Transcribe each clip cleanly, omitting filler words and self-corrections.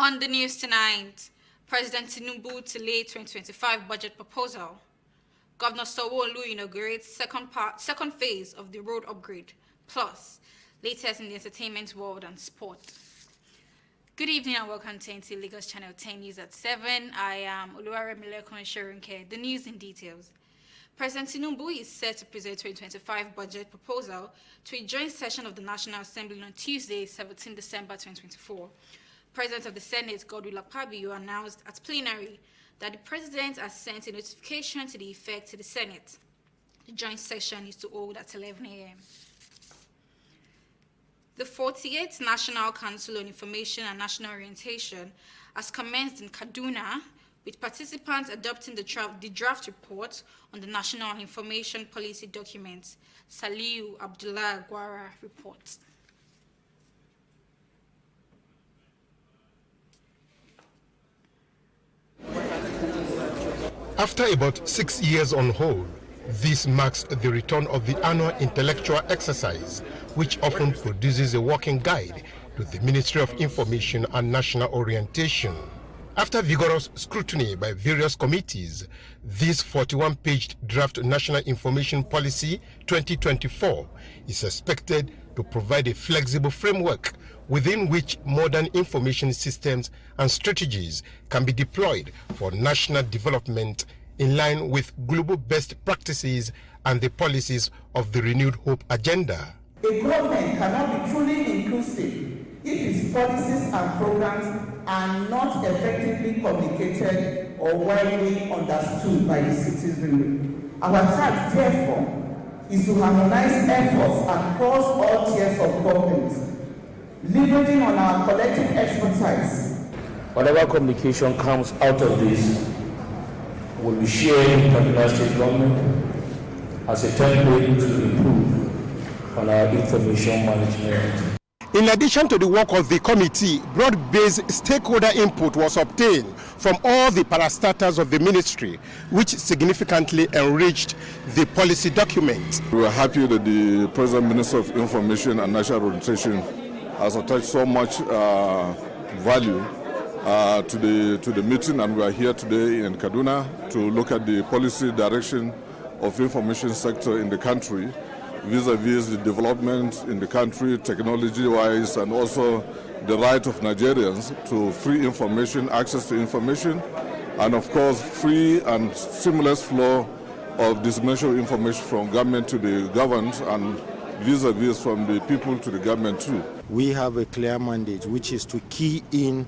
On the news tonight, President Tinubu to lay 2025 budget proposal. Governor Sanwo-Olu inaugurates second phase of the road upgrade. Plus, latest in the entertainment world and sport. Good evening and welcome to NT Lagos Channel 10 News at 7. I am Oluwaremilekun Shorunke. The news in details. President Tinubu is set to present 2025 budget proposal to a joint session of the National Assembly on Tuesday, 17 December 2024. President of the Senate, Godwill Akpabio, announced at plenary that the President has sent a notification to the effect to the Senate. The joint session is to hold at 11 a.m. The 48th National Council on Information and National Orientation has commenced in Kaduna, with participants adopting the draft report on the National Information Policy Document. Saliu Abdullah Gwara reports. After about 6 years on hold, this marks the return of the annual intellectual exercise, which often produces a working guide to the Ministry of Information and National Orientation. After vigorous scrutiny by various committees, this 41-page draft National Information Policy 2024 is expected to provide a flexible framework within which modern information systems and strategies can be deployed for national development in line with global best practices and the policies of the Renewed Hope agenda. A government cannot be truly inclusive if its policies and programs are not effectively communicated or widely understood by the citizenry. Our task, therefore, is to harmonize efforts across all tiers of government, leveraging on our collective expertise. Whatever communication comes out of this will be shared with Kaduna State Government as a template to improve on our information management. In addition to the work of the committee, broad-based stakeholder input was obtained from all the parastatals of the ministry, which significantly enriched the policy document. We are happy that the President Minister of Information and National Orientation has attached so much value to the meeting, and we are here today in Kaduna to look at the policy direction of the information sector in the country, vis-a-vis the development in the country, technology-wise, and also the right of Nigerians to free information, access to information, and of course, free and seamless flow of dissemination of information from government to the governed, and vis-a-vis from the people to the government too. We have a clear mandate, which is to key in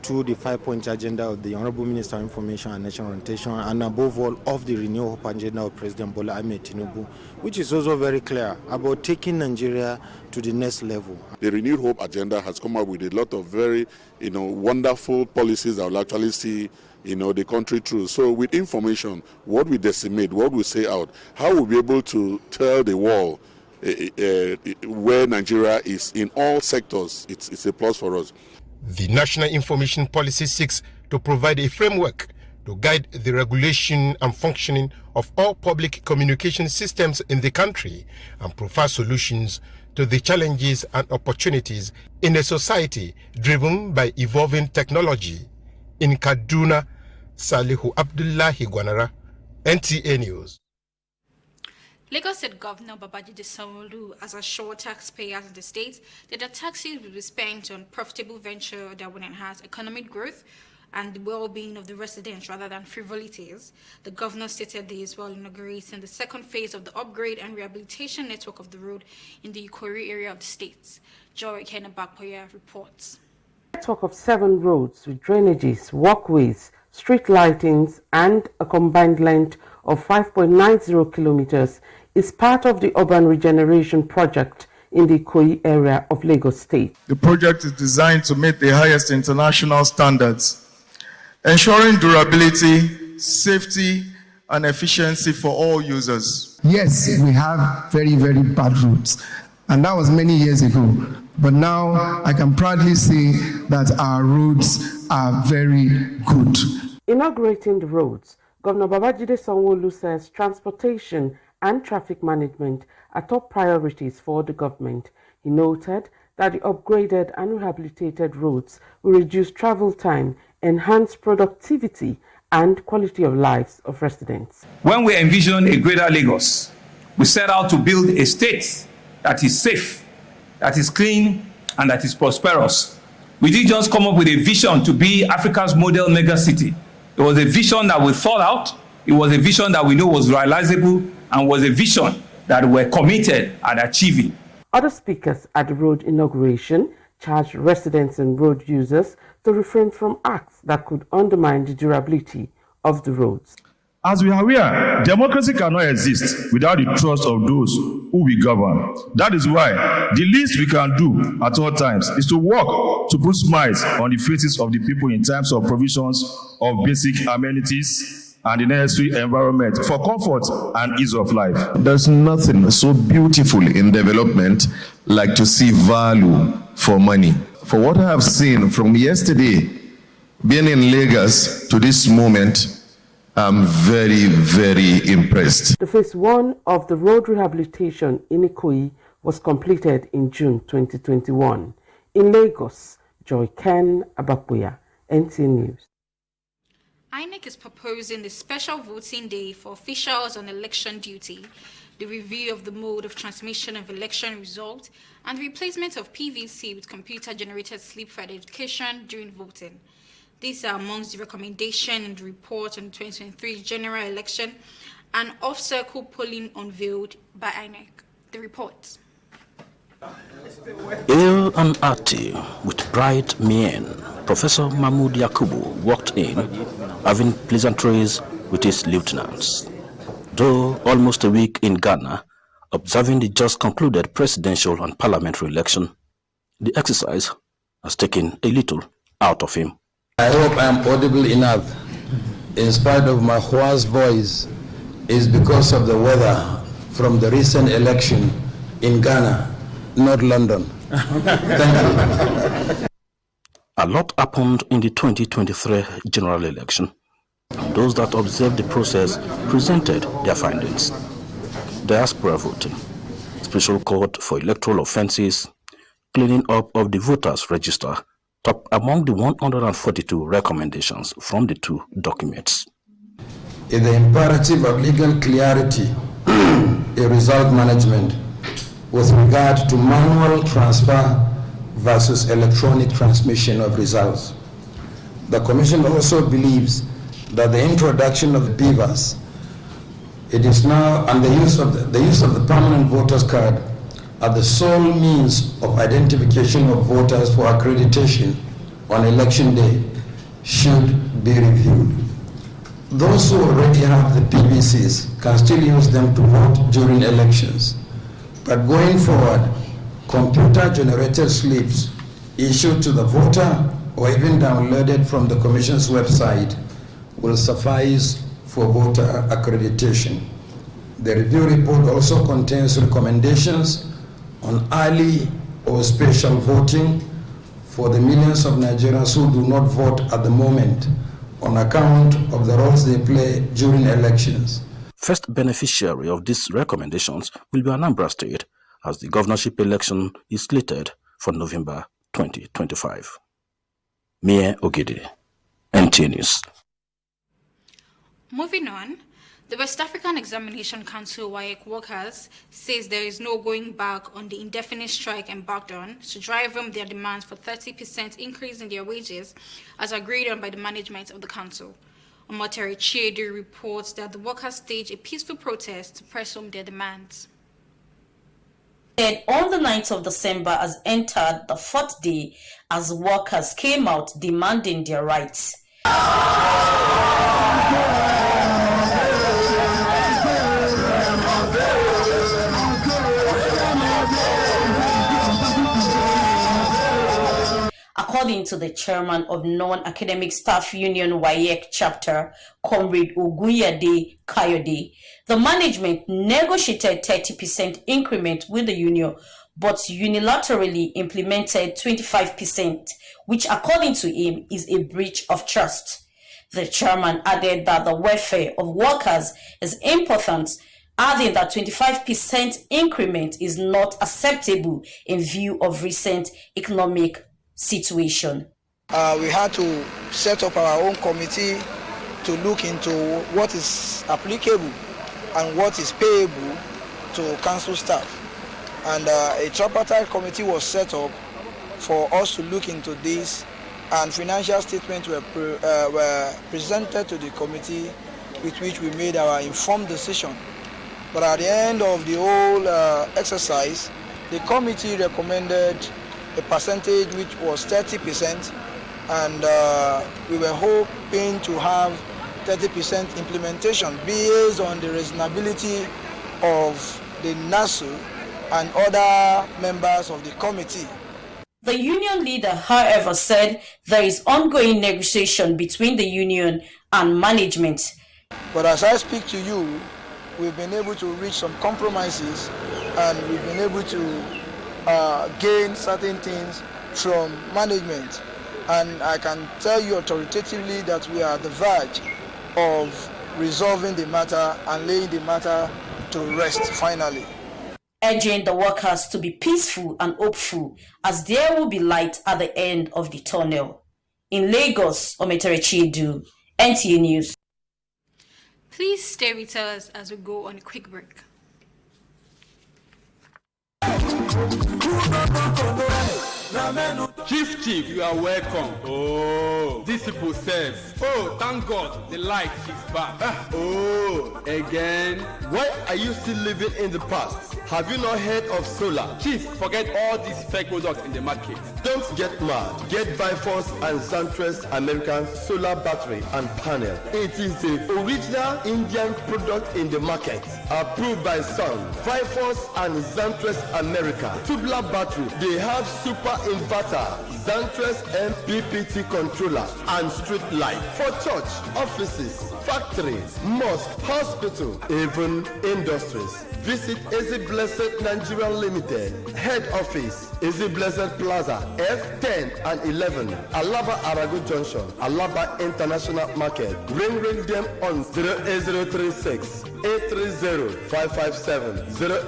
to the 5-point agenda of the Honorable Minister of Information and National Orientation, and above all of the Renewed Hope agenda of President Bola Ahmed Tinubu, which is also very clear about taking Nigeria to the next level. The Renewed Hope agenda has come up with a lot of very, wonderful policies that will actually see, the country through. So with information, what we decimate, what we say out, how we'll be able to tell the world where Nigeria is in all sectors, it's a plus for us. The National Information Policy seeks to provide a framework to guide the regulation and functioning of all public communication systems in the country and provide solutions to the challenges and opportunities in a society driven by evolving technology. In Kaduna, Salihu Abdullahi Gwanara, NTA News. Lagos State Governor Babajide Sanwo-Olu has assured taxpayers in the state that the taxes will be spent on profitable venture that will enhance economic growth and the well-being of the residents rather than frivolities. The governor stated this while inaugurating the second phase of the upgrade and rehabilitation network of the road in the Ikori area of the state. Joy Kenabakpoya reports. A network of 7 roads with drainages, walkways, street lightings, and a combined length of 5.90 kilometers is part of the urban regeneration project in the Ikoyi area of Lagos State. The project is designed to meet the highest international standards, ensuring durability, safety, and efficiency for all users. Yes, we have very, very bad roads, and that was many years ago. But now I can proudly say that our roads are very good. Inaugurating the roads, Governor Babajide Sanwo-Olu says transportation and traffic management are top priorities for the government. He noted that the upgraded and rehabilitated roads will reduce travel time, enhance productivity and quality of lives of residents. When we envision a greater Lagos, we set out to build a state that is safe, that is clean, and that is prosperous. We didn't just come up with a vision to be Africa's model megacity. It was a vision that we thought out. It was a vision that we know was realizable, and was a vision that we're committed at achieving. Other speakers at the road inauguration charged residents and road users to refrain from acts that could undermine the durability of the roads. As we are aware, democracy cannot exist without the trust of those who we govern. That is why the least we can do at all times is to work to put smiles on the faces of the people in terms of provisions of basic amenities and the necessary environment for comfort and ease of life. There's nothing so beautiful in development like to see value for money. For what I have seen from yesterday, being in Lagos to this moment, I'm very, very impressed. The phase 1 of the road rehabilitation in Ikoyi was completed in June 2021. In Lagos, Joy Ken Abapuya, NTN News. INEC is proposing the special voting day for officials on election duty, the review of the mode of transmission of election results, and the replacement of PVC with computer-generated slip for identification during voting. These are amongst the recommendations in the report on the 2023 general election and off-circle polling unveiled by INEC. The report. Ill and hearty, with bright mien, Professor Mahmoud Yakubu walked in, having pleasantries with his lieutenants. Though almost a week in Ghana, observing the just concluded presidential and parliamentary election, the exercise has taken a little out of him. I hope I am audible enough, in spite of my hoarse voice, is because of the weather from the recent election in Ghana, not London. Thank you. A lot happened in the 2023 general election, and those that observed the process presented their findings. Diaspora voting, special court for electoral offences, cleaning up of the voters' register, top among the 142 recommendations from the two documents. In the imperative of legal clarity in result management with regard to manual transfer versus electronic transmission of results, the Commission also believes that the introduction of BVAS, it is now, and the use of the permanent voters card are the sole means of identification of voters for accreditation on election day should be reviewed. Those who already have the PVCs can still use them to vote during elections. But going forward, computer-generated slips issued to the voter or even downloaded from the Commission's website will suffice for voter accreditation. The review report also contains recommendations on early or special voting for the millions of Nigerians who do not vote at the moment on account of the roles they play during elections. First beneficiary of these recommendations will be Anambra State, as the governorship election is slated for November 2025. Mie Ogede, NTN News. Moving on, the West African Examination Council WAEC workers says there is no going back on the indefinite strike embarked on to drive home their demands for 30% increase in their wages as agreed on by the management of the council. Omotere Chiedu reports that the workers staged a peaceful protest to press home their demands. And on the 9th of December has entered the fourth day as workers came out demanding their rights. According to the chairman of Non-Academic Staff Union WAEC chapter, Comrade Oguyade Kayode, the management negotiated 30% increment with the union, but unilaterally implemented 25%, which according to him is a breach of trust. The chairman added that the welfare of workers is important adding that 25% increment is not acceptable in view of recent economic situation. We had to set up our own committee to look into what is applicable and what is payable to council staff. And a tripartite committee was set up for us to look into this, and financial statements were presented to the committee, with which we made our informed decision. But at the end of the whole exercise, the committee recommended a percentage which was 30%, and we were hoping to have 30% implementation based on the reasonability of the NASU and other members of the committee. The union leader, however, said there is ongoing negotiation between the union and management. But as I speak to you, we've been able to reach some compromises, and we've been able to gain certain things from management. And I can tell you authoritatively that we are at the verge of resolving the matter and laying the matter to rest finally. Urging the workers to be peaceful and hopeful, as there will be light at the end of the tunnel. In Lagos, Ometere Chidu, NTA News. Please stay with us as we go on a quick break. Chief, you are welcome. Oh, this people says, oh, thank God, the light is back. Oh, again? Why are you still living in the past? Have you not heard of solar? Chief, forget all these fake products in the market. Don't get mad. Get Viforce and Zantres American solar battery and panel. It is the original Indian product in the market. Approved by Sun. Viforce and Zantres America. Tubular battery. They have super inverter, Zantres MPPT controller, and street light for church, offices, factories, mosque, hospital, even industries. Visit Easy Blessed Nigeria Limited, head office, Easy Blessed Plaza, F10 and 11, Alaba Arago Junction, Alaba International Market. Ring them on 08036 830 557,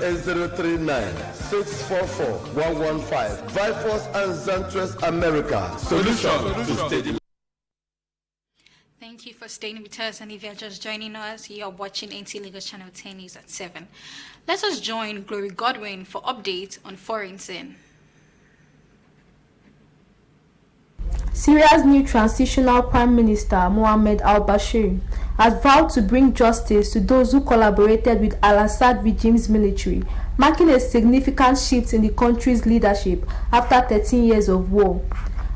08039 644 115. Viforce and Zantres America. Solution to steady. Thank you for staying with us, and if you're just joining us, you're watching NT Lagos Channel 10 News at 7. Let us join Glory Godwin for updates on foreign sin. Syria's new transitional Prime Minister, Mohamed al-Bashir, has vowed to bring justice to those who collaborated with al-Assad regime's military, marking a significant shift in the country's leadership after 13 years of war.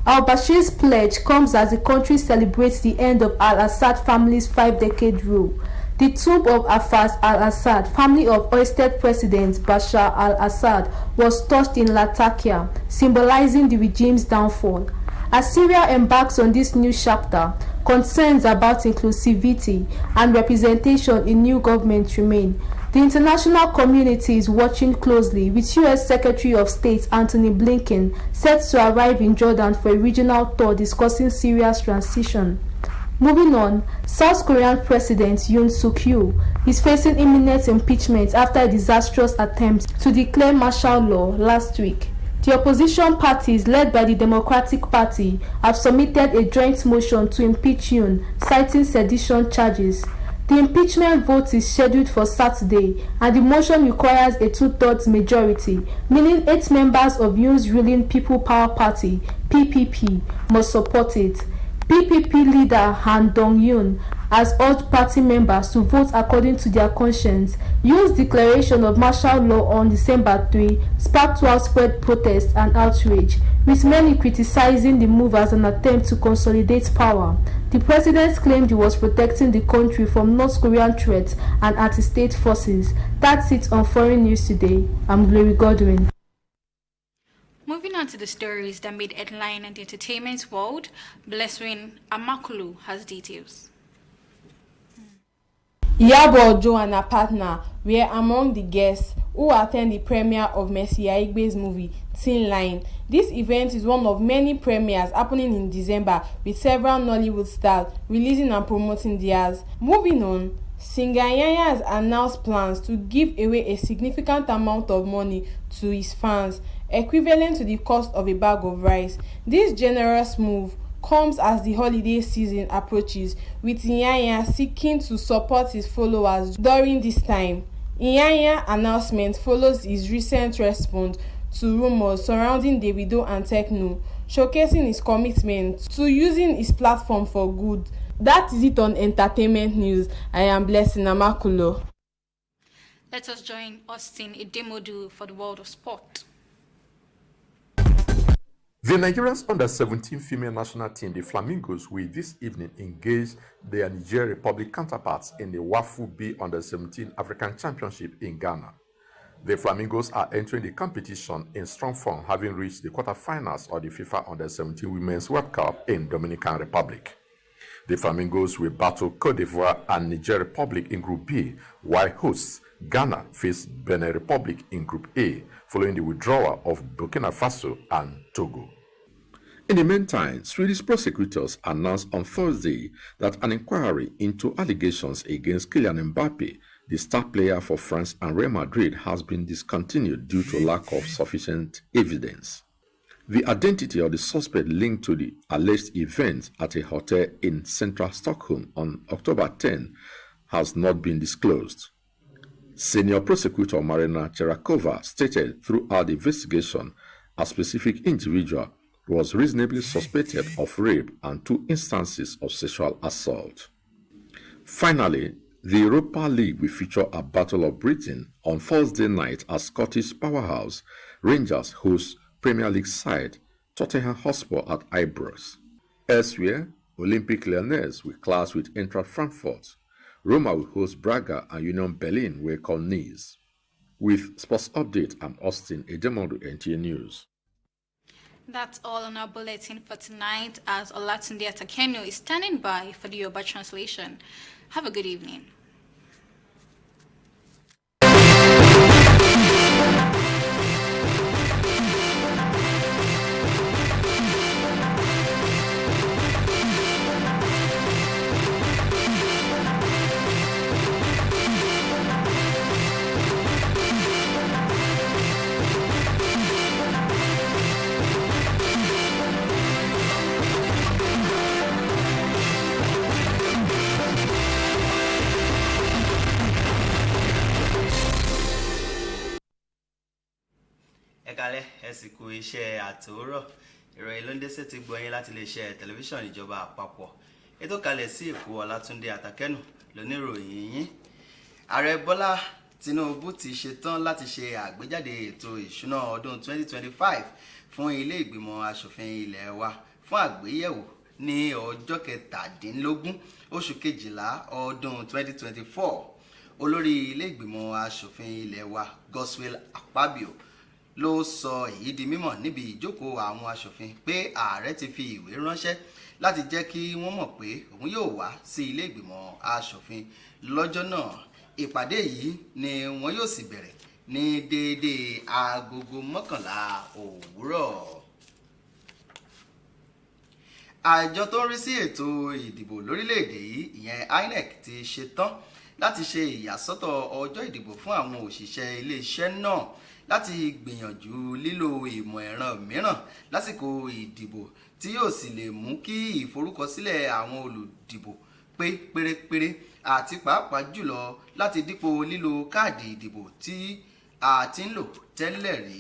Al-Bashir's pledge comes as the country celebrates the end of al-Assad family's 5-decade rule. The tomb of Hafez al-Assad, family of ousted President Bashar al-Assad, was touched in Latakia, symbolizing the regime's downfall. As Syria embarks on this new chapter, concerns about inclusivity and representation in new government remain. The international community is watching closely, with U.S. Secretary of State Antony Blinken set to arrive in Jordan for a regional tour discussing Syria's transition. Moving on, South Korean President Yoon Suk-yeol is facing imminent impeachment after a disastrous attempt to declare martial law last week. The opposition parties, led by the Democratic Party, have submitted a joint motion to impeach Yoon, citing sedition charges. The impeachment vote is scheduled for Saturday, and the motion requires a 2/3 majority, meaning 8 members of Yoon's ruling People Power Party (PPP) must support it. PPP leader Han Dong-yoon has urged party members to vote according to their conscience. Yoon's declaration of martial law on December 3 sparked widespread protests and outrage, with many criticizing the move as an attempt to consolidate power. The president claimed he was protecting the country from North Korean threats and anti-state forces. That's it on Foreign News Today. I'm Glory Godwin. Moving on to the stories that made headline in the entertainment world, Blessing Amakulu has details. Iyabo Ojo and her partner were among the guests who attend the premiere of Mercy Aigbe's movie Thin Line. This event is one of many premieres happening in December, with several Nollywood stars releasing and promoting theirs. Moving on, Singanyanya has announced plans to give away a significant amount of money to his fans, equivalent to the cost of a bag of rice. This generous move comes as the holiday season approaches, with Nyanya seeking to support his followers during this time. Nyanya's announcement follows his recent response to rumors surrounding Davido and Tekno, showcasing his commitment to using his platform for good. That is it on entertainment news. I am Blessing Amakulo. Let us join Austin Idemodu for the world of sport. The Nigeria's under-17 female national team, the Flamingos, will this evening engage their Niger Republic counterparts in the WAFU B under-17 African Championship in Ghana. The Flamingos are entering the competition in strong form, having reached the quarterfinals of the FIFA under-17 Women's World Cup in Dominican Republic. The Flamingos will battle Cote d'Ivoire and Niger Republic in Group B, while hosts Ghana face Benin Republic in Group A, following the withdrawal of Burkina Faso and Togo. In the meantime, Swedish prosecutors announced on Thursday that an inquiry into allegations against Kylian Mbappe, the star player for France and Real Madrid, has been discontinued due to lack of sufficient evidence. The identity of the suspect linked to the alleged events at a hotel in central Stockholm on October 10 has not been disclosed. Senior prosecutor Marina Cherakova stated throughout the investigation a specific individual was reasonably suspected of rape and 2 instances of sexual assault. Finally, the Europa League will feature a Battle of Britain on Thursday night as Scottish powerhouse Rangers host Premier League side Tottenham Hotspur at Ibrox. Elsewhere, Olympique Lyonnais will clash with Eintracht Frankfurt. Roma will host Braga and Union Berlin will call Nice. With Sports Update, I'm Austin Edemodu, NTA News. That's all on our bulletin for tonight, as Olatunde Atakeno is standing by for the Yoruba translation. Have a good evening. Ẹ̀kálẹ́ ẹ̀sìnkú iṣẹ́ àtòórọ̀ ìròyìn ló ń dé sétí gbọ̀nyìn láti iléeṣẹ́ tẹlifíṣàn ìjọba àpapọ̀ ètò kalẹ̀ sí Èkó Ọlátúndé Àtàkẹ́nù lóníròyìn yín. Ààrẹ Bọ́lá Tinubu ti ṣetán láti ṣe àgbéjáde ètò ìṣúná ọdún 2025 fún ilé ìgbìmọ̀ aṣòfin ilé wa fún àgbéyẹ̀wò ní ọjọ́ 17 oṣù kejìlá ọdún 2024. Olórí ilé ìgbìmọ̀ aṣòfin ilé wa Godswill Akpabio ló sọ èyí di mímọ̀ níbi ìjókòó àwọn aṣòfin pé ààrẹ ti fi ìwé ránṣẹ́ láti jẹ́ kí wọ́n mọ̀ pé òun yóò wá sí ilé ìgbìmọ̀ aṣòfin lọ́jọ́ náà. Ìpàdé yìí ni wọ́n yóò sì bẹ̀rẹ̀ ní déédéé agogo 11 òwúrọ̀. Àjọ tó ń rí sí ètò ìdìbò lórílẹ̀‐èdè yìí ìyẹn INEC ti ṣetán láti ṣe ìyàsọ́tọ̀ ọjọ́ ìdìbò fún àwọn òṣìṣẹ́ iléeṣẹ́ náà láti gbìyànjú lílo ìmọ̀ ẹ̀rọ mìíràn lásìkò ìdìbò tí yóò sì lè mú kí ìforúkọsílẹ̀ àwọn olùdìbò pé pérépéré àti pàápàá jùlọ láti dípò lílo káàdì ìdìbò tí a ti ń lò tẹ́lẹ̀ rí.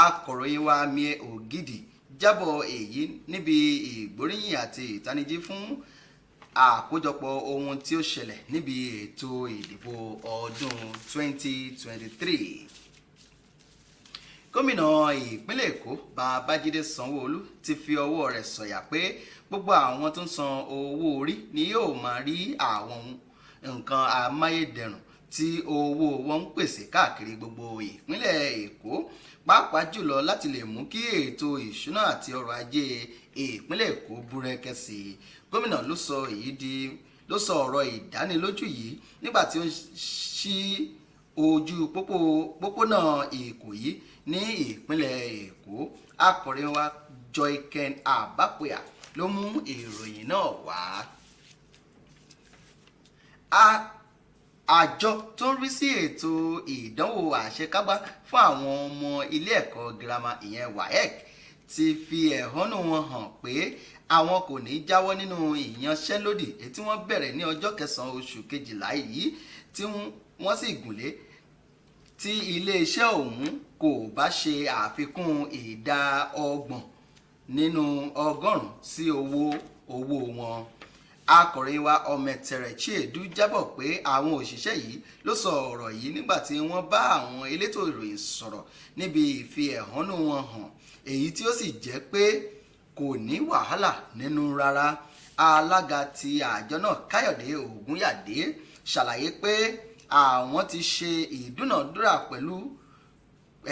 Akọ̀ròyìn wa Mie Ògidì jábọ̀ èyí níbi ìgbóríyìn àti ìtanijí fún àkójọpọ̀ ohun tí ó ṣẹlẹ̀ níbi ètò ìdìbò ọdún 2023. Gómìnà ìpínlẹ̀ Èkó Babájídé Sanwó-Olú ti fi ọwọ́ rẹ̀ sọ̀yà pé gbogbo àwọn tó ń san owó orí ni yóò máa rí àwọn nǹkan amáyédẹrùn tí owó wọn ń pèsè káàkiri gbogbo ìpínlẹ̀ Èkó, pàápàá jùlọ láti lè mú kí ètò ìṣúná àti ọrọ̀ ajé ìpínlẹ̀ Èkó búrẹ́kẹ́ sí i. Gómìnà ló sọ ọ̀rọ̀ ìdánilójú yìí nígbà tí ó ń ṣí ojú pópónà Ìkòyí ní ìpínlẹ̀ Èkó. Akọ̀ròyìn wa Joyken Abapoya ló mú ìròyìn náà wá. àjọ tó ń rí sí ètò ìdánwò àṣekágbá fún àwọn ọmọ ilé ẹ̀kọ́ girama ìyẹn WAEC ti fi ẹ̀hónú wọn hàn pé àwọn kò ní jáwọ́ nínú ìyanṣẹ́lódì tí wọ́n bẹ̀rẹ̀ ní ọjọ́ 9 oṣù kejìlá yìí tí wọ́n sì gùnlé tí iléeṣẹ́ ọ̀hún kò bá ṣe àfikún ìdá 30 nínú 100 sí owó wọn. Akọ̀ròyìn wa Ọmẹtẹrẹ Chiedu jábọ̀ pé àwọn òṣìṣẹ́ yìí ló sọ ọ̀rọ̀ yìí nígbà tí wọ́n bá àwọn elétò ìròyìn sọ̀rọ̀ níbi ìfi ẹ̀hónú wọn hàn èyí tí ó sì jẹ́ pé kò ní wàhálà nínú rárá. Alága ti àjọ náà Káyọ̀dé Ògúnyàdé ṣàlàyé pé àwọn ti ṣe ìdúnàdúrà pẹ̀lú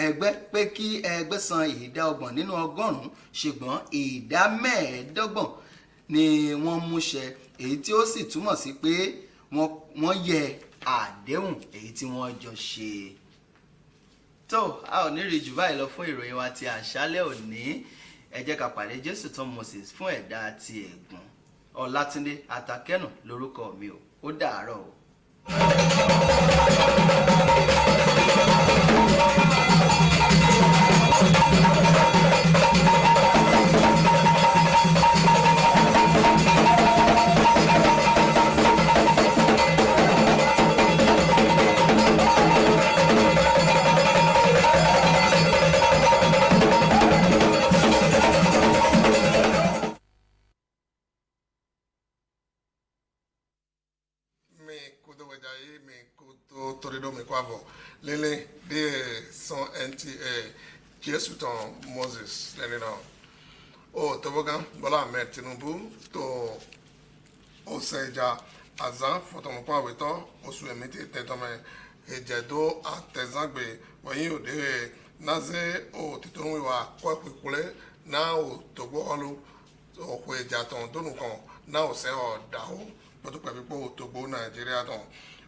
ẹgbẹ́ pé kí ẹgbẹ́ san ìdá 30 nínú 100 ṣùgbọ́n ìdá 25 ni wọ́n múṣẹ èyí tí ó sì túmọ̀ sí pé wọ́n yẹ àdéhùn èyí tí wọ́n jọ ṣe. tó a ò ní rí jù báyìí lọ fún ìròyìn wa ti àṣálẹ́ òní. Ẹ jẹ́ ká pàdé Jésù Tom Moses fún ẹ̀dá ti ẹ̀gùn. Ọlátúndé Atakẹ́nù lórúkọ mi ò. Ó dàárọ̀ o. Lele de son NTA Jésù Tom Moses lẹ́ni náà. O Tobogan Bọ́lá Ahmed Tinubu tó ọ̀sẹ̀jà àzán fọ̀tọ̀mọ̀pọ̀ àwẹ̀tọ́ oṣù ẹ̀mí ti tẹ̀tọ́mẹ̀ ìjẹ̀dó àtẹ̀zágbè wọ̀nyí òde náze o títún wíwá kọ́ ìpìkúlẹ̀ náà o tògbó ọlú òkú ìjà tán tónú kan náà ò sẹ́ ọ̀dàwó lọ́tún pẹ̀lú pé o tògbó Nàìjíríà tán.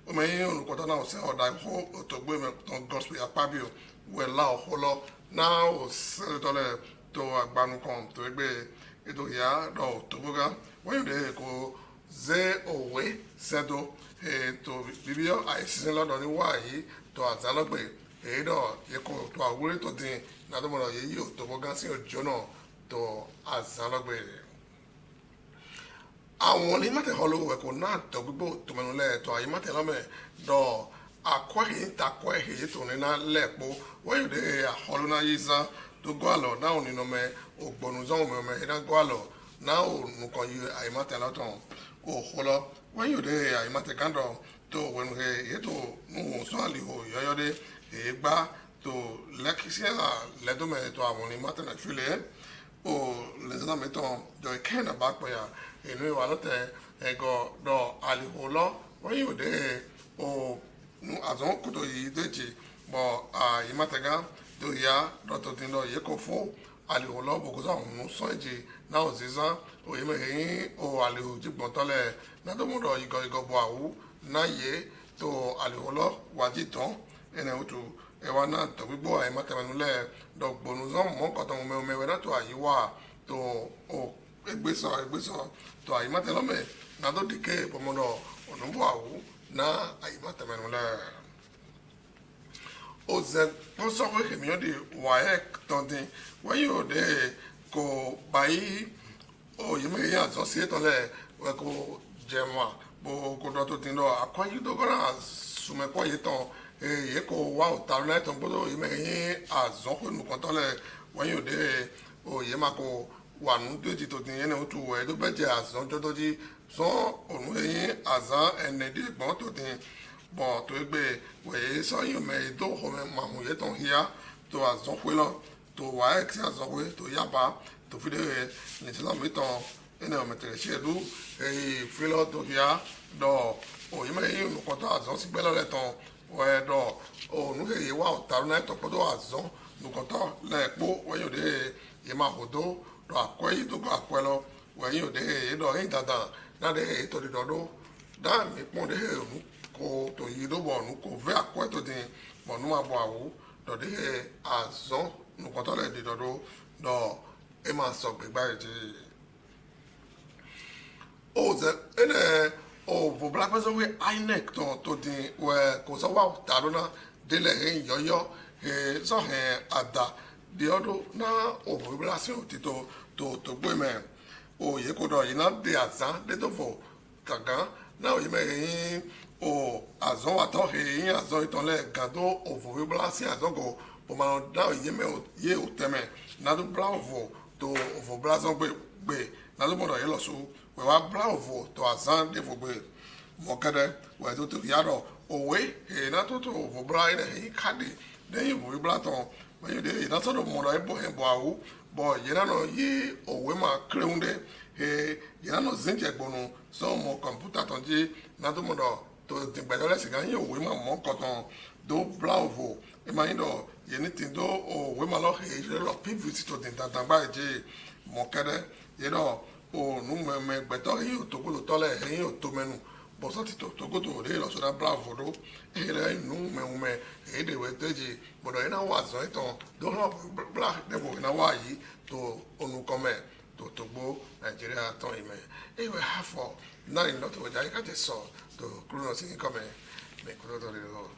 Omeyin olùkọ́tà náà ṣe ọ̀dà ìhó òtògbé mẹ́tàn gospel apábíò wẹ̀lá ọ̀hólọ́ náà ò sẹ́lẹ̀tọ́lẹ̀ tó àgbánu kan tó gbé ètò ìyá lọ òtògbógá wọ́n yóò dé kó zé òwe sẹ́dọ̀ ètò bíbíọ́ àìsísẹ́ lọ́dọ̀ ní wáyé tó àzálọ́gbè èyí dọ̀ yẹkọ̀ tó àwúrẹ́ tó dín nàdọ́mọ̀lọ́ yẹ yí òtògbógá sí òjò náà tó àzálọ́gbè àwọn onímọ̀tẹ̀ họlọ́wọ́ ẹ̀kọ́ náà tọ́ gbogbo tòmẹ́nulẹ̀ tó àyímọ̀tẹ̀ lọ́mẹ̀ dọ̀ akọ́hìn takọ́hìn tó nínú lẹ́ẹ̀pọ̀ wọ́n yóò dé àhọlọ́ náà yí sá tó gbọ́ àlọ́ náà ò nínú mẹ́ ògbónúzọ́n mẹ́mẹ́ iná gbọ́ àlọ́ náà ò nùkọ́ yí àyímọ̀tẹ̀ lọ́tàn òhọlọ́ wọ́n yóò dé àyímọ̀tẹ̀ kándọ̀ tó wẹ̀nu ètò nùsọ́n àlìhò yọ́yọ́dé èégbá tó lẹ́kísíà lẹ́dọ́mẹ̀ tó àwọn onímọ̀tẹ̀ náà fílẹ̀ ó lẹ́sẹ̀nàmẹ́tàn jọ ìkẹ́hìn bá pẹ̀yà inú ìwà lọ́tẹ̀ ẹ̀gọ́ dọ̀ àlìhò lọ wọ́n yóò dé o nu àzọ́n kòtò yìí déjì bọ̀ àyímọ̀tẹ̀gá tó yá dọ̀tọ̀ tí ń lọ yẹ kó fún àlìhò lọ bòkúsọ̀ ọ̀hún sọ́ọ̀jì náà ò sísá òyìnbó ẹ̀yìn o àlìhò jìgbọ̀n tọ́lẹ̀ nàdọ́mọ̀dọ̀ ìgọ̀ bọ̀ àwù náà yẹ tó àlìhò lọ wájì tán ẹnì òtù ẹwà náà tó gbígbó àyímọ̀tẹ̀mẹ̀nulẹ̀ dọ̀gbọ̀nùzọ́n mọ́kàntàn mẹ́wẹ́ náà tó àyíwá tó o egbesọ tó àyímọ̀tẹ̀lọ́mẹ̀ náà tó dìkẹ́ ìpọmọdọ̀ ọ̀nùbọ̀ àwù náà àyímọ̀tẹ̀mẹ̀nulẹ̀. ó zẹ tó sọ pé èmìyàn di WAEC tọ́ndín wọ́n yóò dé kó báyìí òyìnbó àzọ́ sí ètòlẹ̀ wọ́n kó jẹ̀mọ́ bó kó dọ́ tó ti lọ àkọ́yí dọ́gọ́rà sùmẹ̀kọ́ yìí tán èyí kò wá òtàrú náà tó ń gbọ́dọ̀ òyìnbó àzọ́ pé nùkọ́ tọ́lẹ̀ wọ́n yóò dé òyìnbó kó wà nù dèjì tó ti yẹn ní otu wẹ̀ tó bẹ́ẹ̀ jẹ́ àzán jọ́tọ́ jí sọ́n òun ẹ̀yìn àzán ẹ̀nẹ́dẹ́ ìgbọ́n tó ti bọ̀ tó gbé wẹ̀yẹ sọ́yìn mẹ́ tó họmẹ́ màmú yẹ tó ń híyá tó àzán pé lọ tó WAEC sí àzán pé tó yaba tó fi dé nìtìlá mìtàn ẹnì ọ̀mẹ̀tẹ̀rẹ̀ ṣẹ́ẹ̀dú èyí fílọ̀ tó híyá dọ̀ òyìn mẹ́yìn olùkọ́tọ̀ àzán sí gbẹ́lọ́ rẹ̀ tán wẹ̀ dọ̀ òun èyí wà ọ̀tàrú náà tọ́pọ́tọ̀ àzán olùkọ́tọ̀ lẹ́ẹ̀pọ̀ wẹ́yìn òde ìmọ̀ àkótó do akɔyi do go akɔlɔ wɛyin o de he do he dada na de he to di dɔ do da mi kpɔn de he nu ko to yi do bɔ nu ko vɛ akɔɛ to di bɔn nu ma bɔ awu dɔ de he azɔn nukɔtɔ le di dɔ do dɔ e ma sɔ gbegba yi ti o zɛ ene o vo bo black person we INEC to di we ko so wa taruna de le hin yoyo he so he ada di odo na ovulation tito to gbe me o ye ko do ina de azan de to fo kagan na o ye me hin o azon wa to he yin azon iton le gado ovulation azon go o ma na o ye me o ye o teme na do bravo to ovulation gbe na do mo do ye lo so we wa bravo to azan de fo gbe mo kede we to yaro owe he na to ovulation he kadi then you will blaton when you dey na so do mo do e bo he bo awu bo ye na no ye owe ma kreunde he ye na no zinje gbonu so mo computer ton je na to mo do to tin gbe le sigan ye owe ma mo koton do bravo e ma ndo ye ni tin do owe ma lo he je lo pvt to tin tan ba je mo kede ye do o nu me gbe to he to ko to le he o to menu bo so ti to go to re lo so da bravo do e le nu me e de we teji bo do ina wa so ito do no black de bo ina wa yi to onu come to gbo Nigeria ton ime e we have for nine not we ja ka te so to kruno sin come me kruno to re lo